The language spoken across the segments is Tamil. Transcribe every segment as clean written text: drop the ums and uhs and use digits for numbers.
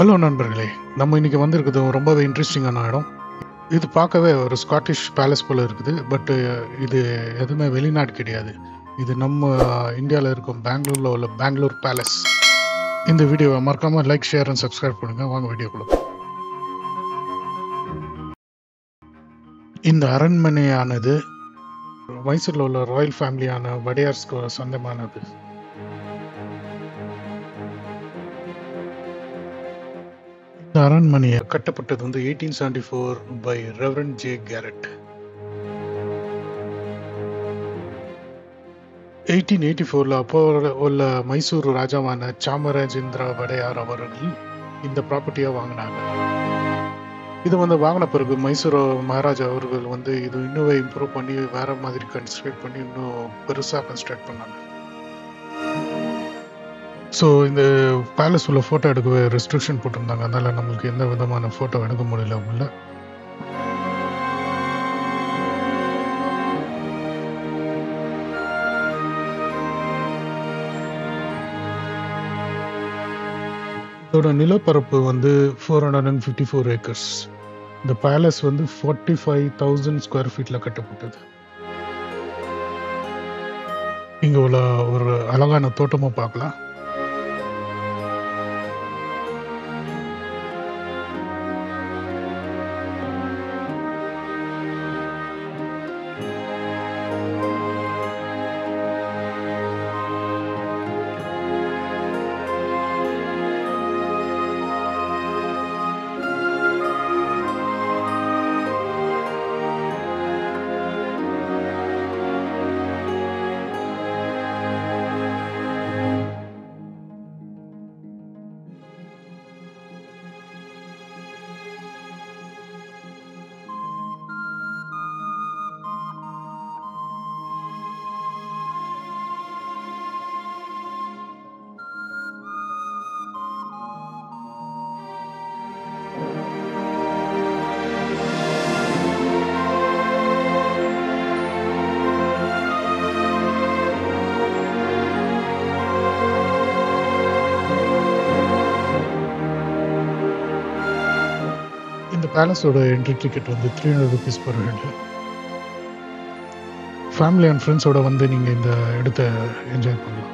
ஹலோ நண்பர்களே, நம்ம இன்னைக்கு வந்திருக்குது ரொம்பவே இன்ட்ரெஸ்டிங்கான இடம். இது பார்க்கவே ஒரு ஸ்காட்டிஷ் பேலஸ் போல இருக்குது. இது எதுவுமே வெளிநாடு கிடையாது. இது நம்ம இந்தியாவில் இருக்கும் பெங்களூரில் உள்ள பெங்களூர் பேலஸ். இந்த வீடியோவை மறக்காமல் லைக், ஷேர் அண்ட் சப்ஸ்கிரைப் பண்ணுங்கள். வாங்க வீடியோக்குள்ள. இந்த அரண்மனையானது மைசூரில் உள்ள ராயல் ஃபேமிலியான வடையார்ஸ்க்கு சொந்தமானது. இந்த அரண்மனையை கட்டப்பட்டது 1874 பை ரெவரண்ட் ஜே கேரட். 1884 அப்போ உள்ள மைசூர் ராஜாவான சாமராஜேந்திர வடையார் அவர்கள் இந்த ப்ராப்பர்ட்டியை வாங்கினாங்க. இது வாங்கின பிறகு மைசூர் மகாராஜா அவர்கள் இது இன்னும் இம்ப்ரூவ் பண்ணி வேற மாதிரி கன்ஸ்ட்ரக்ட் பண்ணி இன்னும் பெருசாக கன்ஸ்ட்ரக்ட் பண்ணாங்க. ஸோ இந்த பேலஸ் உள்ள ஃபோட்டோ எடுக்கவே ரெஸ்ட்ரிக்ஷன் போட்டிருந்தாங்க. அதனால் நம்மளுக்கு எந்த விதமான ஃபோட்டோ எடுக்க முடியல உள்ள. இதோட நிலப்பரப்பு 454 ஏக்கர்ஸ். இந்த பேலஸ் 45,000 ஸ்கொயர் ஃபீட்ல கட்டப்பட்டது. இங்க உள்ள ஒரு அழகான தோட்டமும் பார்க்கலாம். இந்த பேலஸோட entry ticket 300 rupees per head. Family and ஃப்ரெண்ட்ஸோட நீங்கள் இந்த இடத்த என்ஜாய் பண்ணலாம்.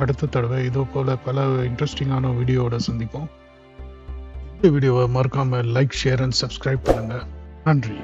அடுத்த தடவை இதோ போல பல இன்ட்ரெஸ்டிங்கான வீடியோவோட சந்திப்போம். இந்த வீடியோவை மறக்காம லைக், ஷேர் அண்ட் சப்ஸ்கிரைப் பண்ணுங்க. நன்றி.